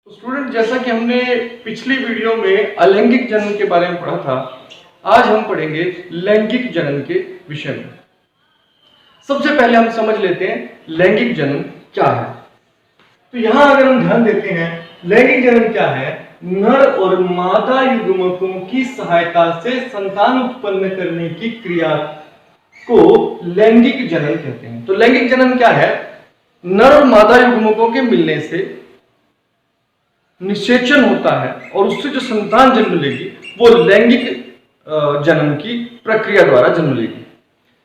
Student, जैसा कि हमने पिछली वीडियो में अलैंगिक जनन के बारे में पढ़ा था, आज हम पढ़ेंगे लैंगिक जनन के विषय में। सबसे पहले हम समझ लेते हैं लैंगिक जनन क्या है। तो यहां अगर हम ध्यान देते हैं, लैंगिक जनन क्या है? नर और मादा युग्मकों की सहायता से संतान उत्पन्न करने की क्रिया को लैंगिक जनन कहते हैं। तो लैंगिक जनन क्या है? नर और मादा युग्मकों के मिलने से निषेचन होता है और उससे जो संतान जन्म लेगी वो लैंगिक जन्म की प्रक्रिया द्वारा जन्म लेगी।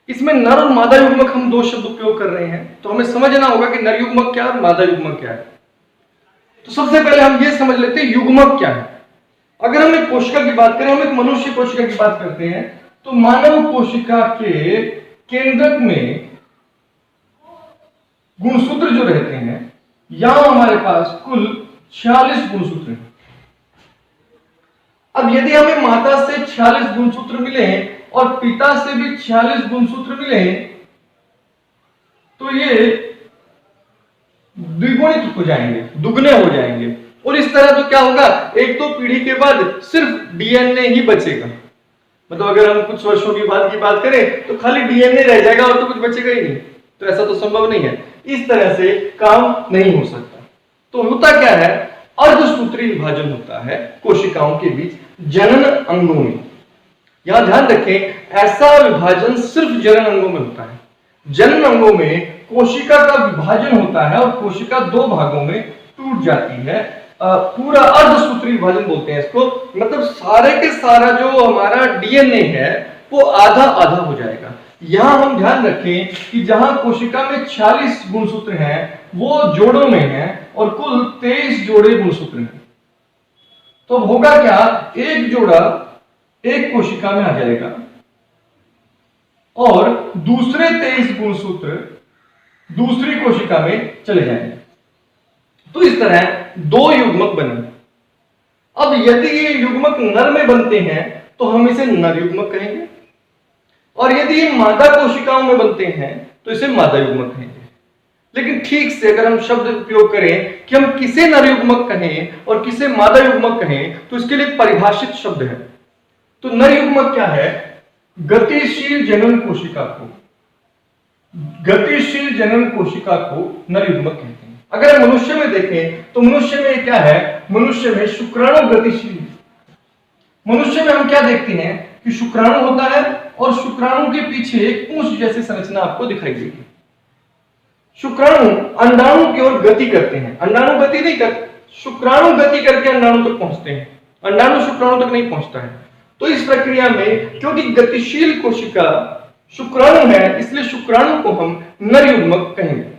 इसमें नर और मादा युग्मक हम दो शब्द उपयोग कर रहे हैं, तो हमें समझना होगा कि नर युग्मक क्या और मादा युग्मक क्या है। तो सबसे पहले हम ये समझ लेते हैं युग्मक क्या है। अगर हम एक कोशिका की बात करें, हम एक मनुष्य कोशिका की बात करते हैं, तो मानव कोशिका के केंद्रक में गुणसूत्र जो रहते हैं, यहां हमारे पास कुल 46 गुणसूत्र हैं। अब यदि हमें माता से 46 गुणसूत्र मिले और पिता से भी 46 गुणसूत्र मिले, तो ये द्विगुणित हो जाएंगे, दुगने हो जाएंगे। और इस तरह तो क्या होगा, एक तो पीढ़ी के बाद सिर्फ डीएनए ही बचेगा। मतलब अगर हम कुछ वर्षों की बात करें तो खाली डीएनए रह जाएगा और तो कुछ बचेगा ही नहीं। तो ऐसा तो संभव नहीं है, इस तरह से काम नहीं हो सकता। तो होता क्या है, अर्धसूत्री विभाजन होता है कोशिकाओं के बीच जनन अंगों में। यहां ध्यान रखें, ऐसा विभाजन सिर्फ जनन अंगों में होता है। जनन अंगों में कोशिका का विभाजन होता है और कोशिका दो भागों में टूट जाती है। पूरा अर्धसूत्री विभाजन बोलते हैं इसको। मतलब सारे के सारा जो हमारा डीएनए है वो आधा आधा हो जाएगा। यहां हम ध्यान रखें कि जहां कोशिका में 46 गुणसूत्र हैं वो जोड़ों में हैं और कुल 23 जोड़े गुणसूत्र हैं। तो होगा क्या, एक जोड़ा एक कोशिका में आ जाएगा और दूसरे 23 गुणसूत्र दूसरी कोशिका में चले जाएंगे। तो इस तरह दो युग्मक बने। अब यदि ये युग्मक नर में बनते हैं तो हम इसे नर युग्मक कहेंगे, और यदि ये मादा कोशिकाओं में बनते हैं तो इसे मादा युग्मक कहेंगे। लेकिन ठीक से अगर हम शब्द उपयोग करें कि हम किसे नर युग्मक कहें और किसे मादा युग्मक कहें, तो इसके लिए परिभाषित शब्द है। तो नर युग्मक क्या है? गतिशील जनन कोशिका को, गतिशील जनन कोशिका को नर युग्मक कहते हैं। अगर हम मनुष्य में देखें तो मनुष्य में क्या है, मनुष्य में शुक्राणु गतिशील। मनुष्य में हम क्या देखते हैं कि शुक्राणु होता है और शुक्राणु के पीछे एक पूंछ जैसी संरचना आपको दिखाई देगी। शुक्राणु अंडाणु की ओर गति करते हैं। अंडाणु गति नहीं करते, शुक्राणु गति करके अंडाणु तक पहुंचते हैं, अंडाणु शुक्राणु तक नहीं पहुंचता है। तो इस प्रक्रिया में क्योंकि गतिशील कोशिका शुक्राणु है, इसलिए शुक्राणु को हम नर युग्मक कहेंगे।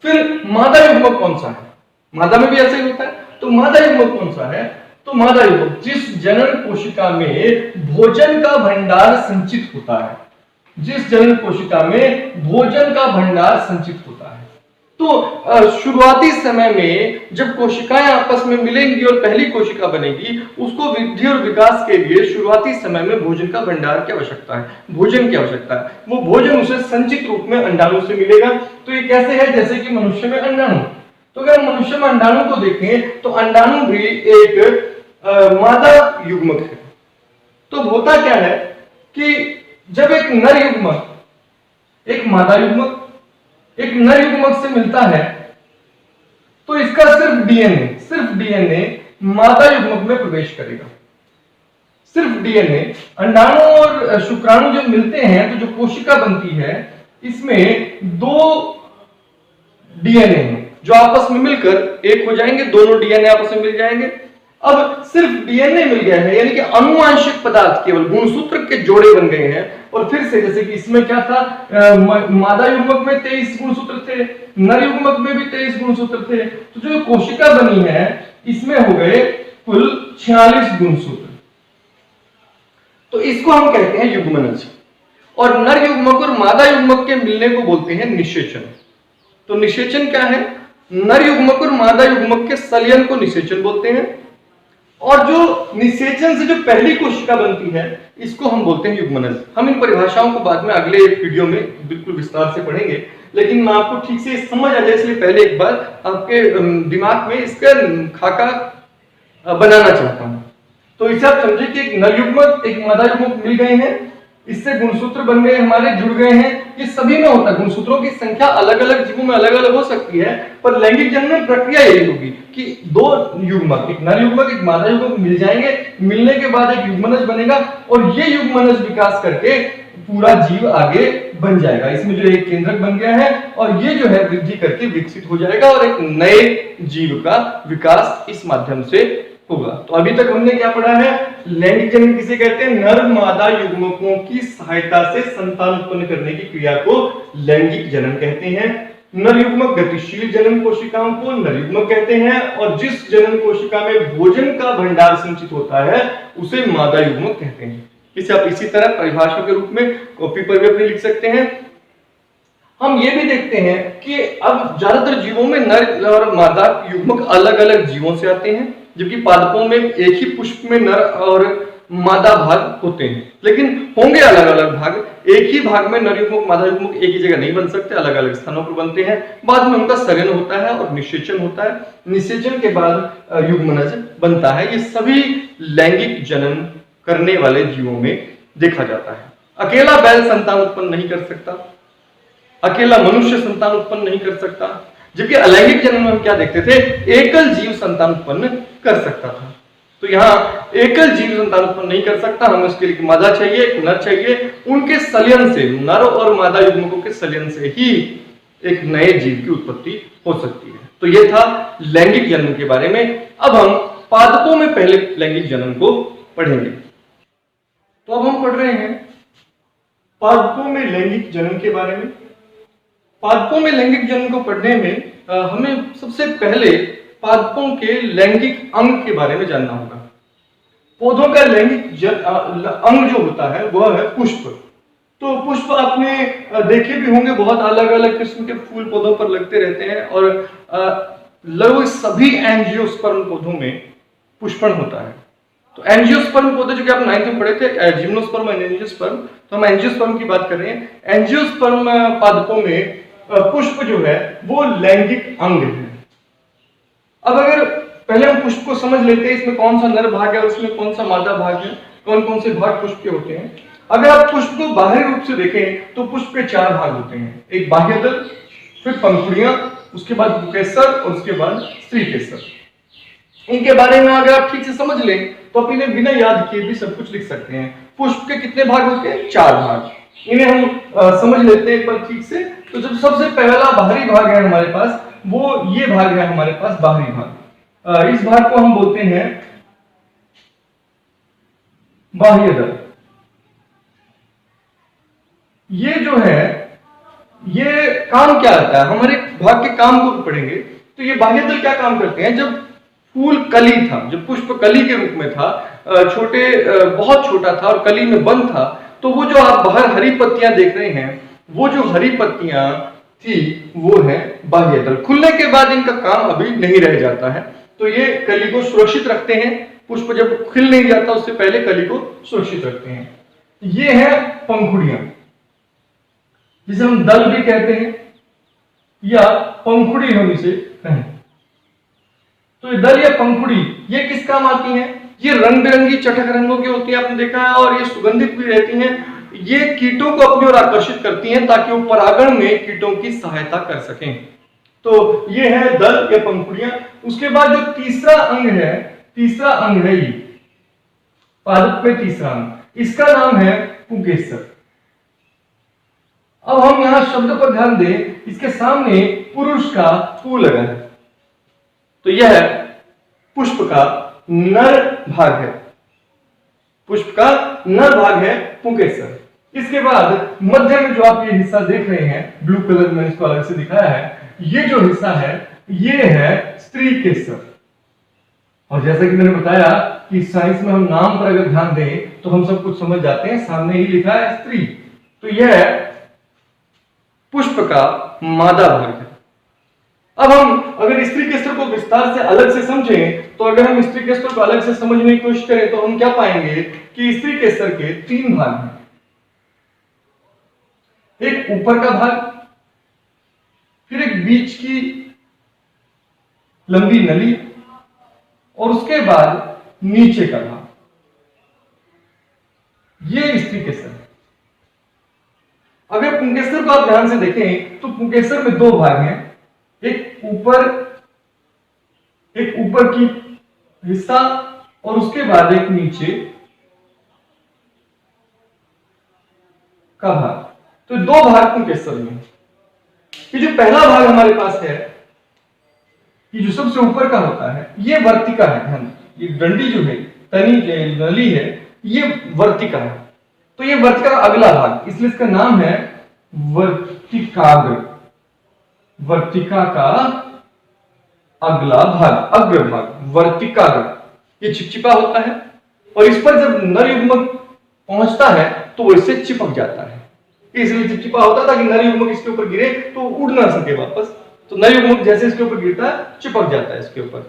फिर मादा युग्मक कौन सा है? मादा में भी ऐसा ही होता है। तो मादा युग्मक कौन सा है? तो मादा युग्मक जिस जनन कोशिका में भोजन का भंडार संचित होता है, जिस जनन कोशिका में भोजन का भंडार संचित होता है। तो शुरुआती समय में जब कोशिकाएं आपस में मिलेंगी और पहली कोशिका बनेगी, उसको वृद्धि और विकास के लिए शुरुआती समय में भोजन का भंडार की आवश्यकता है, भोजन की आवश्यकता है। वो भोजन उसे संचित रूप में अंडाणु से मिलेगा। तो ये कैसे है, जैसे कि मनुष्य में अंडाणु। तो अगर मनुष्य में अंडाणु को देखें तो अंडाणु भी एक मादा युग्मक है। तो होता क्या है कि जब एक नर युग्मक एक मादा युग्मक एक नर युग्मक से मिलता है तो इसका सिर्फ डीएनए मादा युग्मक में प्रवेश करेगा। सिर्फ डीएनए, अंडाणु और शुक्राणु जब मिलते हैं तो जो कोशिका बनती है, इसमें दो डीएनए हैं जो आपस में मिलकर एक हो जाएंगे, दोनों डीएनए आपस में मिल जाएंगे। अब सिर्फ डीएनए मिल गया है, यानी कि आनुवंशिक पदार्थ केवल गुणसूत्र के जोड़े बन गए हैं। और फिर से जैसे कि इसमें क्या था, मादा युग्मक में 23 गुणसूत्र थे, नर युग्मक में भी 23 गुणसूत्र थे। तो जो कोशिका बनी है इसमें हो गए कुल 46 गुणसूत्र। तो इसको हम कहते हैं युग्मनज। और नर युग्मक और मादा युग्मक के मिलने को बोलते हैं निषेचन। तो निषेचन क्या है? नर युग्मक और मादा युग्मक के संलयन को निषेचन बोलते हैं। और जो निषेचन से जो पहली कोशिका बनती है इसको हम बोलते हैं युग्मनज। हम इन परिभाषाओं को बाद में अगले वीडियो में बिल्कुल विस्तार से पढ़ेंगे, लेकिन मैं आपको ठीक से समझ आ जाए इसलिए पहले एक बार आपके दिमाग में इसका खाका बनाना चाहता हूं। तो इसे आप समझे कि एक नर युग्मक एक मादा युग्मक मिल गए हैं, इससे गुणसूत्र बन गए, हमारे जुड़ गए हैं। ये सभी में होता है, गुणसूत्रों की संख्या अलग अलग जीवों में अलग अलग हो सकती है, पर लैंगिक जनन प्रक्रिया यही होगी कि दो युग्मक, एक नर युग्मक एक मादा युग्मक मिल जाएंगे, मिलने के बाद एक युग्मनज बनेगा और ये युग्मनज विकास करके पूरा जीव आगे बन जाएगा। इसमें जो एक केंद्रक बन गया है और ये जो है वृद्धि करके विकसित हो जाएगा और एक नए जीव का विकास इस माध्यम से होगा। तो अभी तक हमने क्या पढ़ा है, लैंगिक जनन किसे कहते हैं, नर मादा युग्मकों की सहायता से संतान उत्पन्न करने की क्रिया को लैंगिक जनन कहते हैं। नर युग्मक गतिशील जनन कोशिकाओं को नर युग्मक कहते हैं और जिस जनन कोशिका में भोजन का भंडार संचित होता है उसे मादा युग्मक कहते हैं। इसे आप इसी तरह परिभाषा के रूप में कॉपी पर भी अपने लिख सकते हैं। हम ये भी देखते हैं कि अब ज्यादातर जीवों में नर और मादा युग्मक अलग अलग जीवों से आते हैं, जबकि पादपों में एक ही पुष्प में नर और मादा भाग होते हैं, लेकिन होंगे अलग अलग भाग। एक ही भाग में नर युग्मक मादा युग्मक एक ही जगह नहीं बन सकते, अलग अलग स्थानों पर बनते हैं। बाद में उनका सघन होता है और निषेचन होता है, निषेचन के बाद युग्मनज बनता है। ये सभी लैंगिक जनन करने वाले जीवों में देखा जाता है। अकेला बैल संतान उत्पन्न नहीं कर सकता, अकेला मनुष्य संतान उत्पन्न नहीं कर सकता, जबकि अलैंगिक जनन में हम क्या देखते थे, एकल जीव संतान उत्पन्न कर सकता था। तो यहाँ एकल जीव संतान उत्पन्न नहीं कर सकता, हमें उसके लिए मादा चाहिए, एक नर चाहिए। उनके सलयन से, नर और मादा युग्मकों के सलयन से ही एक नए जीव की उत्पत्ति हो सकती है। तो ये था लैंगिक जनन के बारे में। अब हम पादपों में पहले लैंगिक जनन को पढ़ेंगे। तो अब हम पढ़ रहे हैं पादपों में लैंगिक जनन के बारे में। पादपों में लैंगिक जनन को पढ़ने में हमें सबसे पहले पादपों के लैंगिक अंग के बारे में जानना होगा। पौधों का लैंगिक अंग जो होता है वह है पुष्प। तो पुष्प आपने देखे भी होंगे, बहुत अलग अलग किस्म के फूल पौधों पर लगते रहते हैं और लगभग सभी एंजियोस्पर्म पौधों में पुष्पण होता है। तो एंजियोस्पर्म पौधे जो कि आप 9th में पढ़े थे, जिम्नोस्पर्म और एंजियोस्पर्म, तो हम एंजियोस्पर्म की बात कर रहे हैं। एंजियोस्पर्म पादपों में पुष्प जो है वो लैंगिक अंग है। अब अगर पहले हम पुष्प को समझ लेते हैं, इसमें कौन सा नर भाग है, उसमें कौन सा मादा भाग है, कौन कौन से भाग पुष्प के होते हैं। अगर आप पुष्प को बाहरी रूप से देखें तो पुष्प के 4 भाग होते हैं, एक बाह्य दल, फिर पंखुड़ियां, उसके बाद केसर और उसके बाद स्त्री केसर। इनके बारे में अगर आप ठीक से समझ लें तो अपने बिना याद किए भी सब कुछ लिख सकते हैं। पुष्प के कितने भाग होते हैं, 4 भाग। इन्हें हम समझ लेते हैं एक बार ठीक से। तो जब सबसे पहला बाहरी भाग है हमारे पास, वो ये भाग है हमारे पास बाहरी भाग। इस भाग को हम बोलते हैं बाह्य दल। ये जो है ये काम क्या आता है, हमारे भाग के काम को पढ़ेंगे। तो ये बाह्य दल क्या काम करते हैं, जब फूल कली था, जब पुष्प कली के रूप में था, छोटे बहुत छोटा था और कली में बंद था, तो वो जो आप बाहर हरी पत्तियां देख रहे हैं, वो जो हरी पत्तियां थी वो है बाह्य दल। खुलने के बाद इनका काम अभी नहीं रह जाता है, तो ये कली को सुरक्षित रखते हैं। पुष्प जब खिल नहीं जाता उससे पहले कली को सुरक्षित रखते हैं। ये है पंखुड़ियां, जिसे हम दल भी कहते हैं या पंखुड़ी हम इसे कहें। तो ये दल या पंखुड़ी ये किस काम आती हैं, ये रंग बिरंगी चटक रंगों की होती है, आपने देखा है, और ये सुगंधित भी रहती हैं। ये कीटों को अपनी ओर आकर्षित करती हैं ताकि वो परागण में कीटों की सहायता कर सकें। तो ये है दल या पंखुड़ियां। उसके बाद जो तीसरा अंग है, तीसरा अंग है ये पादप में तीसरा अंग, इसका नाम है पुंकेसर। अब हम यहां शब्द पर ध्यान दें, इसके सामने पुरुष का पु लगा है, तो यह पुष्प का नर भाग है, पुष्प का नर भाग है पुंकेसर। इसके बाद मध्य में जो आप ये हिस्सा देख रहे हैं, ब्लू कलर में इसको अलग से दिखाया है, ये जो हिस्सा है ये है स्त्री केसर। और जैसा कि मैंने बताया कि साइंस में हम नाम पर अगर ध्यान दें तो हम सब कुछ समझ जाते हैं, सामने ही लिखा है स्त्री, तो यह पुष्प का मादा भाग है। अब हम अगर स्त्री केसर को विस्तार से अलग से समझें, तो अगर हम स्त्री केसर को अलग से समझने की कोशिश करें तो हम क्या पाएंगे कि स्त्री केसर के 3 भाग हैं। एक ऊपर का भाग, फिर एक बीच की लंबी नली, और उसके बाद नीचे का भाग। ये स्त्री केसर है। अगर पुंकेसर को आप ध्यान से देखें तो पुंकेसर में 2 भाग हैं, एक ऊपर की हिस्सा और उसके बाद एक नीचे का भाग। तो 2 भाग पुंकेसर में। ये जो पहला भाग हमारे पास है, ये जो सबसे ऊपर का होता है, ये वर्तिका है। ध्यान, ये डंडी जो है, तनी जो नली है, ये वर्तिका है। तो ये वर्तिका का अगला भाग, इसलिए इसका नाम है वर्तिकाग्र। वर्तिका का अगला भाग, अग्रभाग, वर्तिकाग्र। ये चिपचिपा होता है और इस पर जब नर युग्मक पहुंचता है तो वो इससे चिपक जाता है। इसलिए चिपचिपा होता था कि नर युग्मक इसके ऊपर गिरे तो उड़ ना सके वापस। तो नर युग्मक जैसे इसके ऊपर गिरता है चिपक जाता है इसके ऊपर।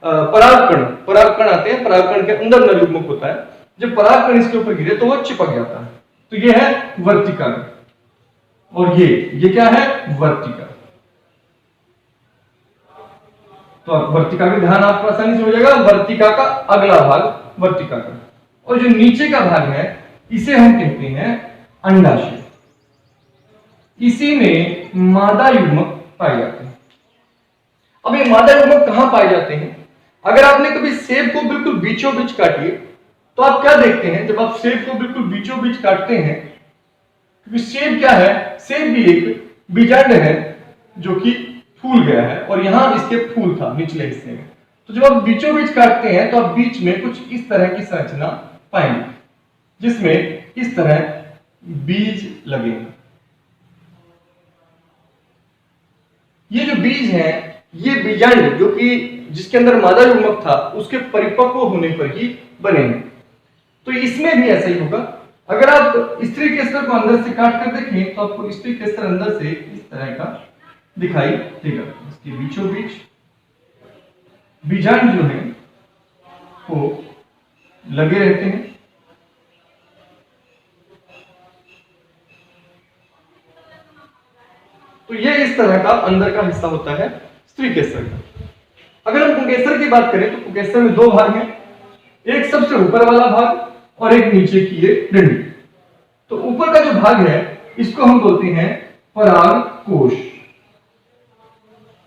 परागकण आते हैं, परागकण के अंदर नर युग्मक होता है। जब परागकण इसके ऊपर गिरे तो वो चिपक जाता है। तो ये है वर्तिकाग्र, और ये क्या है, वर्तिका। तो वर्तिका का ध्यान आपको आसानी से हो जाएगा। वर्तिका का अगला भाग वर्तिका का, और जो नीचे का भाग है इसे हम कहते हैं अंडाशय। इसी में मादा युग्मक पाए जाते हैं। अब ये मादा युग्मक कहां पाए जाते हैं? अगर आपने कभी सेब को बिल्कुल बीचों बीच काटिए तो आप क्या देखते हैं, जब आप सेब को बिल्कुल बीचों बीच काटते हैं, क्योंकि सेब क्या है, सेब भी एक बीजांड है जो कि फूल गया है, और यहां इसके फूल था निचले हिस्से में। तो जब आप बीचों बीच काटते हैं तो आप बीच में कुछ इस तरह की संरचना पाएंगे, जिसमें इस तरह बीज लगेंगे। ये जो बीज हैं, ये बीजांड जो कि जिसके अंदर मादा युग्मक था, उसके परिपक्व होने पर ही बने हैं। तो इसमें भी ऐसा ही होगा। अगर आप स्त्री केसर को अंदर से काट कर देखें तो आपको स्त्री केसर अंदर से इस तरह का दिखाई देगा। इसके बीचों बीच बीजांड जो है वो लगे रहते हैं। तो ये इस तरह का अंदर का हिस्सा होता है स्त्री केसर का। अगर हम पुंकेसर की बात करें तो पुंकेसर में 2 भाग हैं, एक सबसे ऊपर वाला भाग और एक नीचे की ये डंडी। तो ऊपर का जो भाग है इसको हम बोलते हैं पराग कोश।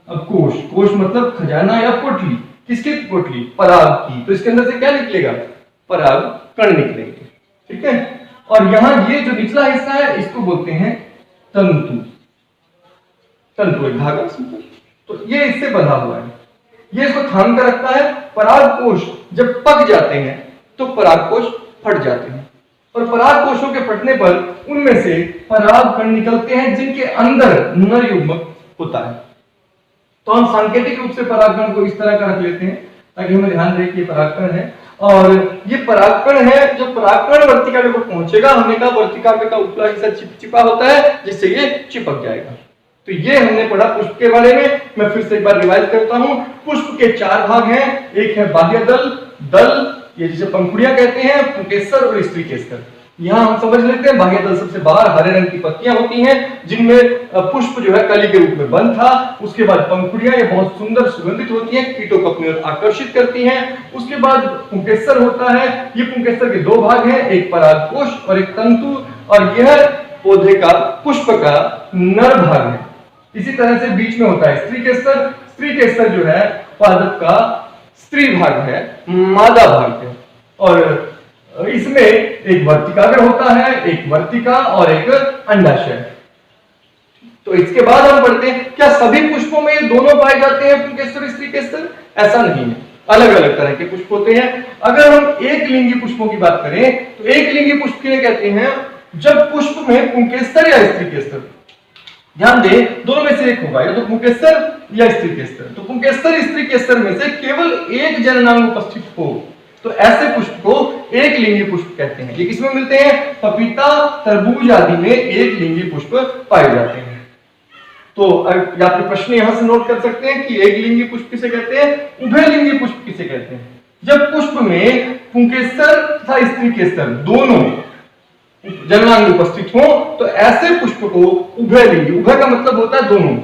अब कोश मतलब खजाना या पोटली। किसकी पोटली? पराग की। तो इसके अंदर से क्या निकलेगा? पराग कण निकलेंगे। ठीक है। और यहां ये जो निचला हिस्सा है इसको बोलते हैं तंतु। तंतु एक धागा, तो ये इससे बंधा हुआ है, ये इसको थाम कर रखता है। पराग कोश जब पक जाते हैं तो पराग कोश फट जाते हैं, और पराग कोशों के फटने पर उनमें से पराग कण निकलते हैं जिनके अंदर नर युग्मक होता है। तो हम सांकेतिक रूप से परागकण को इस तरह का रख लेते हैं ताकि हमें ध्यान रहे कि ये परागकण है, और ये परागकण है। जो परागकण वर्तिकाग्र पर पहुंचेगा, हमने कहा वर्तिकाग्र का उपला हिस्सा चिपचिपा होता है जिससे ये चिपक जाएगा। तो ये हमने पढ़ा पुष्प के बारे में। मैं फिर से एक बार रिवाइज करता हूं। पुष्प के 4 भाग हैं, एक है बाह्य दल, ये जिसे पंखुड़ियां कहते हैं, पुंकेसर और स्त्री केसर। यहां हम समझ लेते हैं बाह्य दल सबसे बाहर हरे रंग की पत्तियां होती हैं जिनमें पुष्प जो है कली के रूप में बंद था। उसके बाद पंखुड़ियां, ये बहुत सुंदर सुगंधित होती हैं, कीटों को अपनी ओर आकर्षित करती हैं। उसके बाद पुंकेसर होता है। ये पुंकेसर के 2 भाग हैं, एक परागकोश और एक तंतु, और यह पौधे का पुष्प का नर भाग है। इसी तरह से बीच में होता है स्त्री केसर। स्त्री केसर जो है पादप का स्त्री भाग है, मादा भाग है, और इसमें एक वर्तिकाग्र होता है, एक वर्तिका और एक अंडाशय। तो इसके बाद हम पढ़ते हैं क्या सभी पुष्पों में ये दोनों पाए जाते हैं, पुंकेसर स्त्री केसर? ऐसा नहीं है, अलग अलग तरह के पुष्प होते हैं। अगर हम एक लिंगी पुष्पों की बात करें तो एक लिंगी पुष्प किन्हें कहते हैं? जब पुष्प में पुंकेसर या स्त्री केसर, ध्यान दे दोनों में से एक होगा, या तो पुंकेसर या स्त्री केसर। तो पुंकेसर स्त्री केसर में से केवल एक जननांग उपस्थित हो तो ऐसे पुष्प को एक लिंगी पुष्प कहते हैं। ये किसमें मिलते हैं? पपीता, तरबूज आदि में एक लिंगी पुष्प पाए जाते हैं। तो या फिर प्रश्न यहां से नोट कर सकते हैं कि एक लिंगी पुष्प किसे कहते हैं, उभयलिंगी पुष्प किसे कहते हैं। जब पुष्प में पुंकेसर तथा स्त्री केसर दोनों जननांग उपस्थित हो तो ऐसे पुष्प को उभयलिंगी, उभय का मतलब होता है दोनों,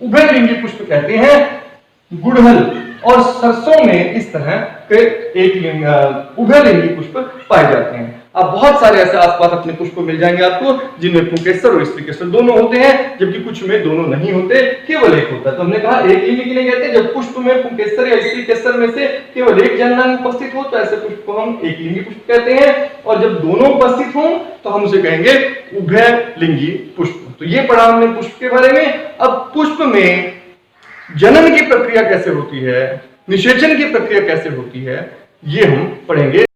उभयलिंगी पुष्प कहते हैं। गुड़हल और सरसों में इस तरह के एक उभयलिंगी पुष्प पाए जाते हैं। अब बहुत सारे ऐसे आसपास अपने पुष्प मिल जाएंगे आपको जिनमें पुंकेसर और स्त्री केसर दोनों होते हैं, जबकि कुछ में दोनों नहीं होते, केवल एक होता है। तो हमने कहा एक लिंगी किन्हें कहते हैं, जब पुष्प में पुंकेसर या स्त्री केसर में से केवल एक जननांग उपस्थित हो तो ऐसे पुष्प को हम एक लिंगी पुष्प कहते हैं, और जब दोनों उपस्थित हो तो हम उसे कहेंगे उभयलिंगी पुष्प। तो ये पढ़ा हमने पुष्प के बारे में। अब पुष्प में जनन की प्रक्रिया कैसे होती है, निषेचन की प्रक्रिया कैसे होती है, ये हम पढ़ेंगे।